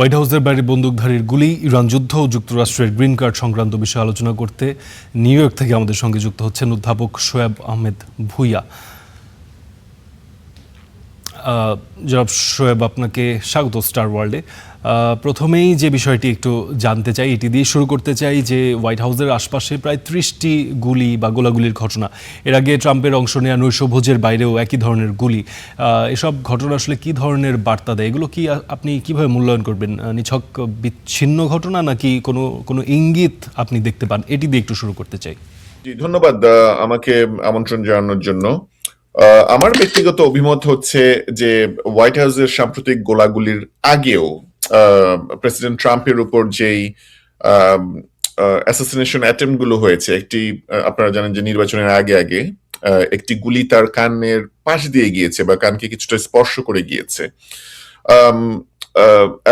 White হাউসের বাইরে বন্দুকধারীর গুলি, ইরান যুদ্ধ ও যুক্তরাষ্ট্রের গ্রিন কার্ড সংক্রান্ত বিষয়ে আলোচনা করতে নিউ ইয়র্ক থেকে আমাদের সঙ্গে যুক্ত হচ্ছেন অধ্যাপক শোয়েব আহমেদ ভূঁইয়া। জনাব শোয়েব, আপনাকে স্বাগত স্টার ওয়ার্ল্ডে। প্রথমেই যে বিষয়টি একটু জানতে চাই, এটি দিয়ে শুরু করতে চাই যে হোয়াইট হাউসের আশপাশে প্রায় 30টি গুলি বা গোলাগুলির ঘটনা, এর আগে ট্রাম্পের অংশ নেওয়া নৈশভোজের বাইরেও একই ধরনের গুলি, এসব ঘটনা আসলে কী ধরনের বার্তা দেয়? এগুলো কি আপনি কিভাবে মূল্যায়ন করবেন? নিছক বিচ্ছিন্ন ঘটনা নাকি কোনো কোনো ইঙ্গিত আপনি দেখতে পান? এটি দিয়ে একটু শুরু করতে চাই। জি, ধন্যবাদ আমাকে আমন্ত্রণ জানানোর জন্য। আমার ব্যক্তিগত অভিমত হচ্ছে যে হোয়াইট হাউসের সাম্প্রতিক গোলাগুলির আগেও প্রেসিডেন্ট ট্রাম্পের উপর যেই অ্যাসাসিনেশন অ্যাটেম্প গুলো হয়েছে, একটি আপনারা জানেন যে নির্বাচনের আগে আগে একটি গুলি তার কানের পাশ দিয়ে গিয়েছে বা কানকে কিছুটা স্পর্শ করে গিয়েছে।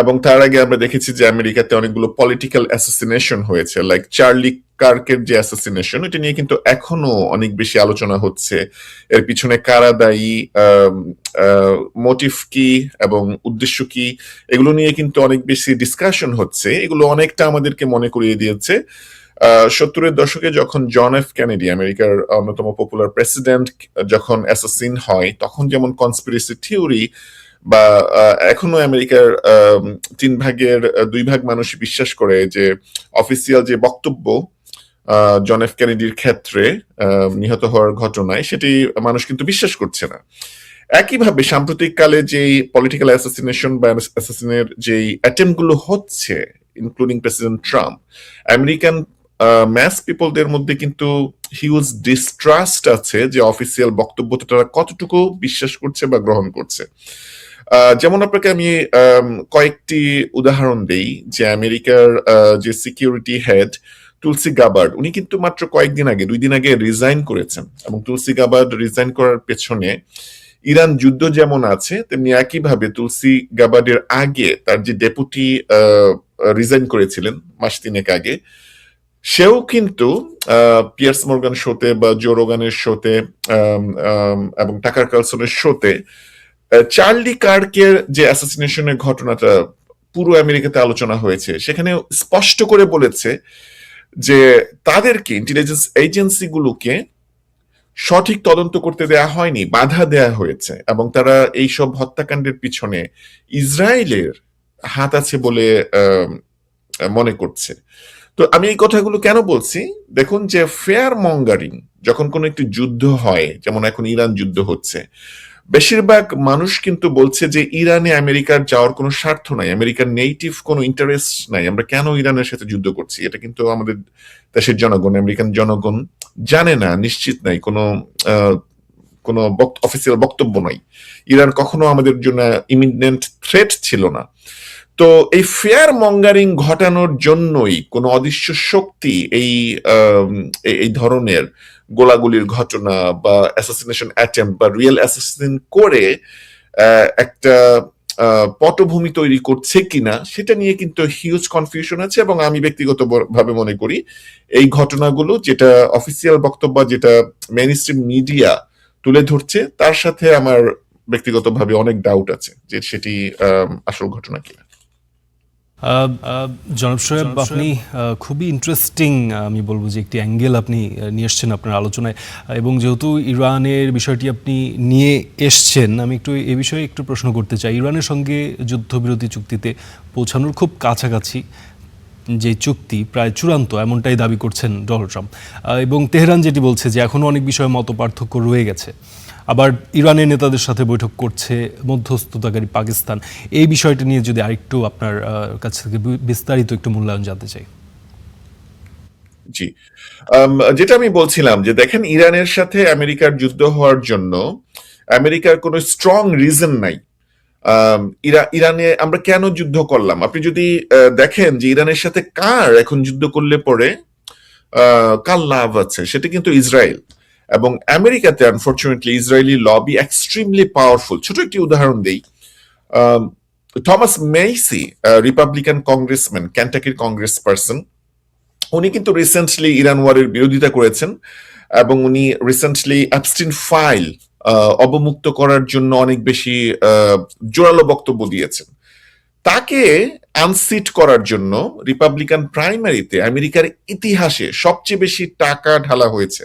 এবং তার আগে আমরা দেখেছি যে আমেরিকাতে অনেকগুলো পলিটিক্যাল অ্যাসাসিনেশন হয়েছে, লাইক চার্লি কার্কের যে অ্যাসাসিনেশন, এটা নিয়ে কিন্তু এখনো অনেক বেশি আলোচনা হচ্ছে। এর পিছনে কারা দায়ী, মোটিভ কি এবং উদ্দেশ্য কি, এগুলো নিয়ে কিন্তু অনেক বেশি ডিসকাশন হচ্ছে। এগুলো অনেকটা আমাদেরকে মনে করিয়ে দিয়েছে 70-এর দশকে যখন জন এফ কেনেডি, আমেরিকার অন্যতম পপুলার প্রেসিডেন্ট, যখন অ্যাসাসিন হয়, তখন যেমন কনস্পিরেসি থিওরি বা এখনো আমেরিকার 2 ভাগ মানুষ বিশ্বাস করে যে অফিসিয়াল যে বক্তব্য জন এফ কেনেডির ক্ষেত্রে নিহত হওয়ার ঘটনায়, সেটি মানুষ কিন্তু বিশ্বাস করছে না। একইভাবে সাম্প্রতিক কালে যেই পলিটিক্যাল অ্যাসাসিনেশন বা অ্যাসাসিনের যেই অ্যাটেম্প গুলো হচ্ছে, including president Trump, American mass পিপলদের মধ্যে কিন্তু হিউজ ডিস্ট্রাস্ট আছে যে অফিসিয়াল বক্তব্যটা তারা কতটুকু বিশ্বাস করছে বা গ্রহণ করছে। যেমন আপনাকে আমি কয়েকটি উদাহরণ দেই যে আমেরিকার যে সিকিউরিটি হেড তুলসি গাবার্ড, উনি কিন্তু মাত্র কয়েকদিন আগে, 2 দিন আগে রিজাইন করেছেন। এবং তুলসি গাবার্ড রিজাইন করার পেছনে ইরান যুদ্ধ যেমন আছে, তেমনি একইভাবে তুলসি গাবার্ডের আগে তার যে ডেপুটি রিজাইন করেছিলেন মাস 3 আগে, সেও কিন্তু পিয়ার্স মর্গান শোতে বা জো রোগানের শোতে এবং টাকার কার্লসনের শোতে চার্লি কার্কের যে অ্যাসাসিনেশনের ঘটনাটা পুরো আমেরিকাতে আলোচনা হয়েছে, সেখানে স্পষ্ট করে বলেছে যে তাদেরকে, ইন্টেলিজেন্স এজেন্সিগুলোকে সঠিক তদন্ত করতে দেয়া হয়নি, বাধা দেয়া হয়েছে, এবং তারা এইসব হত্যাকাণ্ডের পিছনে ইসরায়েলের হাত আছে বলে মনে করছে। তো আমি এই কথাগুলো কেন বলছি? দেখুন, যে ফেয়ার মঙ্গারিং যখন কোনো একটি যুদ্ধ হয়, যেমন এখন ইরান যুদ্ধ হচ্ছে, বেশিরভাগ মানুষ কিন্তু বলছে যে ইরানে আমেরিকার যাওয়ার কোনো স্বার্থ নাই, আমেরিকার নেটিভ কোনো ইন্টারেস্ট নাই, আমরা কেন ইরানের সাথে যুদ্ধ করছি। এটা কিন্তু আমাদের দেশের জনগণ, আমেরিকান জনগণ জানে না, নিশ্চিত নাই, কোনো কোনো অফিসিয়াল বক্তব্য নাই। ইরান কখনো আমাদের জন্য ইমিনেন্ট থ্রেট ছিল না। তো এই ফেয়ার মঙ্গারিং ঘটানোর জন্যই কোন অদৃশ্য শক্তি এই ধরনের গোলাগুলির ঘটনা বা অ্যাসাসিনেশন অ্যাটেম্প বা রিয়েল অ্যাসাসিন করে একটা পটভূমি তৈরি করছে কিনা, সেটা নিয়ে কিন্তু হিউজ কনফিউশন আছে। এবং আমি ব্যক্তিগত ভাবে মনে করি এই ঘটনাগুলো, যেটা অফিসিয়াল বক্তব্য, যেটা মেইনস্ট্রিম মিডিয়া তুলে ধরছে, তার সাথে আমার ব্যক্তিগতভাবে অনেক ডাউট আছে যে সেটি আসল ঘটনা কিনা। জনাব শোয়েব, আপনি খুবই ইন্টারেস্টিং, আমি বলবো যে একটি অ্যাঙ্গেল আপনি নিয়ে এসছেন আপনার আলোচনায়, এবং যেহেতু ইরানের বিষয়টি আপনি নিয়ে এসছেন, আমি একটু এ বিষয়ে একটু প্রশ্ন করতে চাই। ইরানের সঙ্গে যুদ্ধবিরতি চুক্তিতে পৌঁছানোর খুব কাছাকাছি, যে চুক্তি প্রায় চূড়ান্ত, এমনটাই দাবি করছেন ডোনাল্ড ট্রাম্প, এবং তেহরান যেটি বলছে যে এখনও অনেক বিষয়ে মতপার্থক্য রয়ে গেছে। আবার ইরানের নেতাদের সাথে বৈঠক করছে মধ্যস্থতাকারী পাকিস্তান। এই বিষয়টি নিয়ে যদি আরেকটু আপনার কাছ থেকে বিস্তারিত একটু মূল্যায়ন জানতে চাই। জি, যেটা আমি বলছিলাম যে দেখেন, ইরানের সাথে আমেরিকার যুদ্ধ হওয়ার জন্য আমেরিকার কোনো স্ট্রং রিজন নাই। ইরানে আমরা কেন যুদ্ধ করলাম, আপনি যদি দেখেন যে ইরানের সাথে কার এখন যুদ্ধ করলে পরে কার লাভ আছে, সেটা কিন্তু ইসরায়েল। এবং আমেরিকাতে unfortunately Israeli lobby extremely powerful. ছোট একটি উদাহরণ দেই, থমাস মেইসি, রিপাবলিকান কংগ্রেসম্যান, ক্যান্টাকির কংগ্রেস পার্সন, উনি কিন্তু রিসেন্টলি ইরান ওয়ারের বিরোধিতা করেছেন, এবং উনি রিসেন্টলি অ্যাবস্টিন ফাইল অবমুক্ত করার জন্য অনেক বেশি জোরালো বক্তব্য দিয়েছেন। তাকে আনসিট করার জন্য রিপাবলিকান প্রাইমারিতে আমেরিকার ইতিহাসে সবচেয়ে বেশি টাকা ঢালা হয়েছে,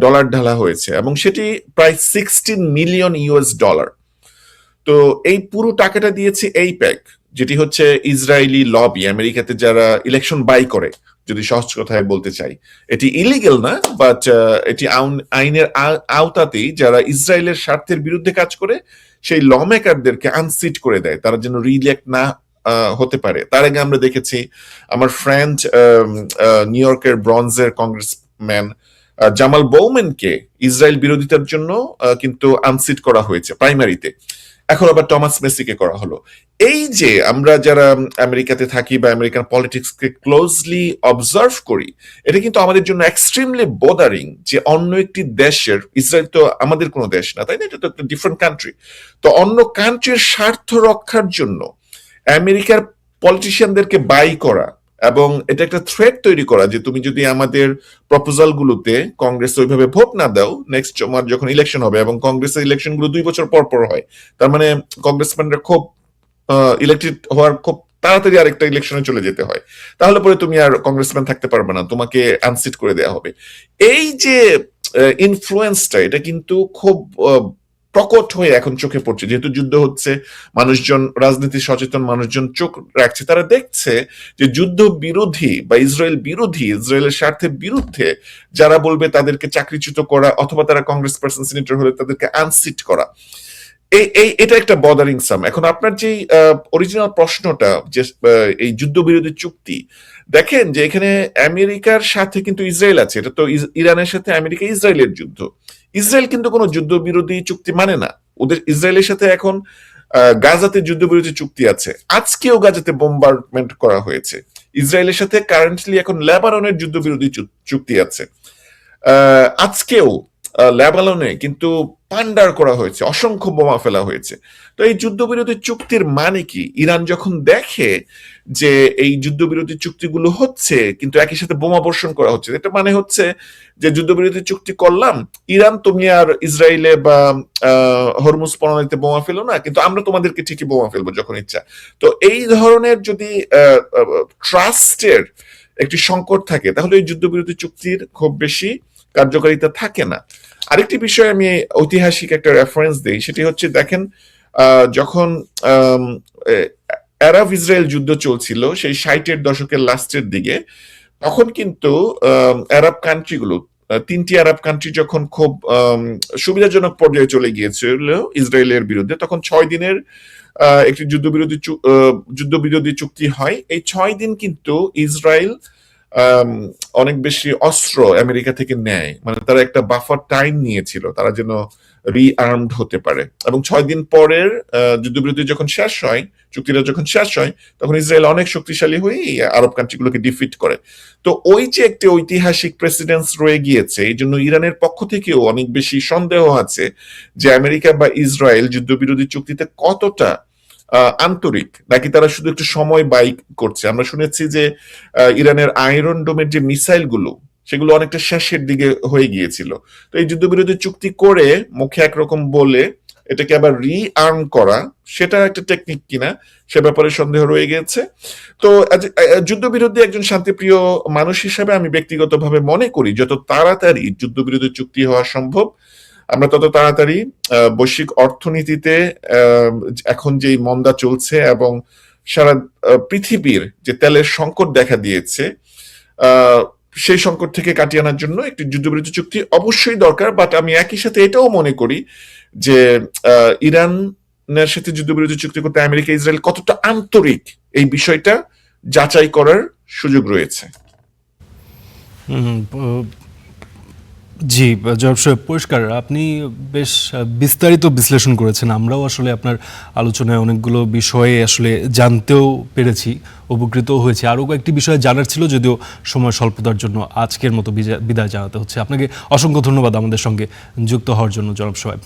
ডলার ঢালা হয়েছে, এবং সেটি প্রায় $16 মিলিয়ন। তো এই পুরো টাকাটা দিয়েছে এইপ্যাক, যেটি হচ্ছে ইসরায়েলি লবি, আমেরিকাতে যারা ইলেকশন বাই করে, যদি সহজ কথায় বলতে চাই। এটি ইলিগেল না, বাট এটি আইনের আওতাতেই যারা ইসরায়েলের স্বার্থের বিরুদ্ধে কাজ করে সেই ল মেকারদেরকে আনসিট করে দেয়, তারা যেন রিইলেক্ট না হতে পারে। তার আগে আমরা দেখেছি আমার ফ্রেন্ড নিউ ইয়র্কের ব্রঞ্জের কংগ্রেসম্যান জামাল বৌম্যানকে ইসরায়েল বিরোধিতার জন্য কিন্তু আনসিট করা হয়েছে প্রাইমারিতে। এখন আবার টমাস মেসিকে করা হলো। এই যে আমরা যারা আমেরিকাতে থাকি বা আমেরিকান পলিটিক্সকে ক্লোজলি অবজার্ভ করি, এটা কিন্তু আমাদের জন্য এক্সট্রিমলি বোদারিং যে অন্য একটি দেশের, ইসরায়েল তো আমাদের কোনো দেশ না, তাই না, এটা তো একটা ডিফারেন্ট কান্ট্রি, তো অন্য কান্ট্রির স্বার্থ রক্ষার জন্য আমেরিকার পলিটিশিয়ানদেরকে বাই করা এবং এটা একটা থ্রেট তৈরি করা যে তুমি যদি আমাদের প্রপোজাল গুলোতে কংগ্রেস ওইভাবে ভোট না দাও, নেক্সট তোমার যখন ইলেকশন হবে, এবং কংগ্রেসের ইলেকশন গুলো 2 বছর পর পর হয়, তার মানে কংগ্রেসম্যানরা খুব ইলেক্টেড হওয়ার খুব তাড়াতাড়ি আরেকটা ইলেকশনে চলে যেতে হয়, তাহলে পরে তুমি আর কংগ্রেসম্যান থাকতে পারবে না, তোমাকে আনসিট করে দেওয়া হবে। এই যে ইনফ্লুয়েন্সটা, এটা কিন্তু খুব প্রকট হয়ে এখন চোখে পড়ছে, যেহেতু যুদ্ধ হচ্ছে, মানুষজন, রাজনীতি সচেতন মানুষজন চোখ রাখছে, তারা দেখছে যে যুদ্ধ বিরোধী বা ইসরায়েল বিরোধী, ইসরায়েলের স্বার্থের বিরুদ্ধে যারা বলবে তাদেরকে চাকরিচ্যুত করা, অথবা তারা কংগ্রেস পার্সন সিনেটর হলে তাদেরকে আনসিট করা। এটা একটা বদারিং সাম। এখন আপনার যে অরিজিনাল প্রশ্নটা, যে এই যুদ্ধবিরোধী চুক্তি, দেখেন যে এখানে আমেরিকার সাথে কিন্তু ইসরায়েল আছে, এটা তো ইরানের সাথে আমেরিকা ইসরায়েলের যুদ্ধ। ইসরায়েল কিন্তু কোনো যুদ্ধবিরোধী চুক্তি মানে না, ওদের ইসরায়েলের সাথে এখন গাজাতে যুদ্ধবিরোধী চুক্তি আছে, আজকেও গাজাতে বোম্বারমেন্ট করা হয়েছে। ইসরায়েলের সাথে কারেন্টলি এখন লেবাননের যুদ্ধবিরোধী চুক্তি আছে, আজকেও লেবাননে কিন্তু পান্ডার করা হয়েছে, অসংখ্য বোমা ফেলা হয়েছে। তো এই যুদ্ধবিরোধী চুক্তির মানে কি? ইরান যখন দেখে যে এই যুদ্ধবিরোধী চুক্তিগুলো হচ্ছে কিন্তু একই সাথে বোমা বর্ষণ করা হচ্ছে, এটা মানে হচ্ছে যে যুদ্ধবিরোধী চুক্তি করলাম, ইরান তুমি আর ইসরায়েলে বা হরমুজ প্রণালীতে বোমা ফেলো না, কিন্তু আমরা তোমাদেরকে ঠিকই বোমা ফেলবো যখন ইচ্ছা। তো এই ধরনের যদি ট্রাস্টের একটি সংকট থাকে, তাহলে এই যুদ্ধবিরোধী চুক্তির খুব বেশি কার্যকারিতা থাকে না। আরেকটি বিষয় আমি ঐতিহাসিক একটা রেফারেন্স দিই, সেটি হচ্ছে দেখেন যখন আরব ইসরায়েল যুদ্ধ চলছিল সেই 60-এর দশকের লাস্টের দিকে, তখন কিন্তু আরব কান্ট্রিগুলো, 3টি আরব কান্ট্রি যখন খুব সুবিধাজনক পর্যায়ে চলে গিয়েছিল ইসরায়েলের বিরুদ্ধে, তখন 6 দিনের একটি যুদ্ধবিরোধী চুক্তি হয়। এই 6 দিন কিন্তু ইসরায়েল অনেক বেশি অস্ত্র আমেরিকা থেকে নেয়, মানে তারা একটা বাফার টাইম নিয়েছিল, তারা যেন রিআর্মড হতে পারে। এবং 6 দিন পরের যুদ্ধবিরতি যখন শেষ হয়, চুক্তিটা যখন শেষ হয়, তখন ইসরায়েল অনেক শক্তিশালী হয়ে আরব কান্ট্রিগুলোকে ডিফিট করে। তো ওই যে একটি ঐতিহাসিক প্রেসিডেন্স রয়ে গিয়েছে, এই জন্য ইরানের পক্ষ থেকেও অনেক বেশি সন্দেহ আছে যে আমেরিকা বা ইসরায়েল যুদ্ধবিরোধী চুক্তিতে কতটা আন্তরিক, নাকি তারা শুধু একটু সময় বাই করছে। আমরা শুনেছি যে ইরানের আয়রন ডোমের যে মিসাইল গুলো, সেগুলো অনেকটা শেষের দিকে হয়ে গিয়েছিল। তো এই যুদ্ধবিরোধী চুক্তি করে মুখে একরকম বলে এটাকে আবার রিআর্ম করা, সেটা একটা টেকনিক কিনা সে ব্যাপারে সন্দেহ রয়ে গেছে। তো যুদ্ধবিরোধী একজন শান্তিপ্রিয় মানুষ হিসেবে আমি ব্যক্তিগতভাবে মনে করি যত তাড়াতাড়ি যুদ্ধবিরোধী চুক্তি হওয়া সম্ভব, আমরা তত তাড়াতাড়ি বৈশ্বিক অর্থনীতিতে এখন যেই মন্দা চলছে এবং সারা পৃথিবীর যে তেলের সংকট দেখা দিয়েছে, সেই সংকট থেকে কাটিয়ে আনার জন্য একটি যুদ্ধবিরোধী চুক্তি অবশ্যই দরকার। বাট আমি একই সাথে এটাও মনে করি যে ইরানের সাথে যুদ্ধবিরোধী চুক্তি করতে আমেরিকা ইসরায়েল কতটা আন্তরিক, এই বিষয়টা যাচাই করার সুযোগ রয়েছে। জি, জনাব শোয়েব, পরিষ্কার আপনি বেশ বিস্তারিত বিশ্লেষণ করেছেন। আমরাও আসলে আপনার আলোচনায় অনেকগুলো বিষয়ে আসলে জানতেও পেরেছি, উপকৃতও হয়েছে। আরও কয়েকটি বিষয় জানার ছিল, যদিও সময় স্বল্পতার জন্য আজকের মতো বিদায় জানাতে হচ্ছে। আপনাকে অসংখ্য ধন্যবাদ আমাদের সঙ্গে যুক্ত হওয়ার জন্য, জনাব শোয়েব।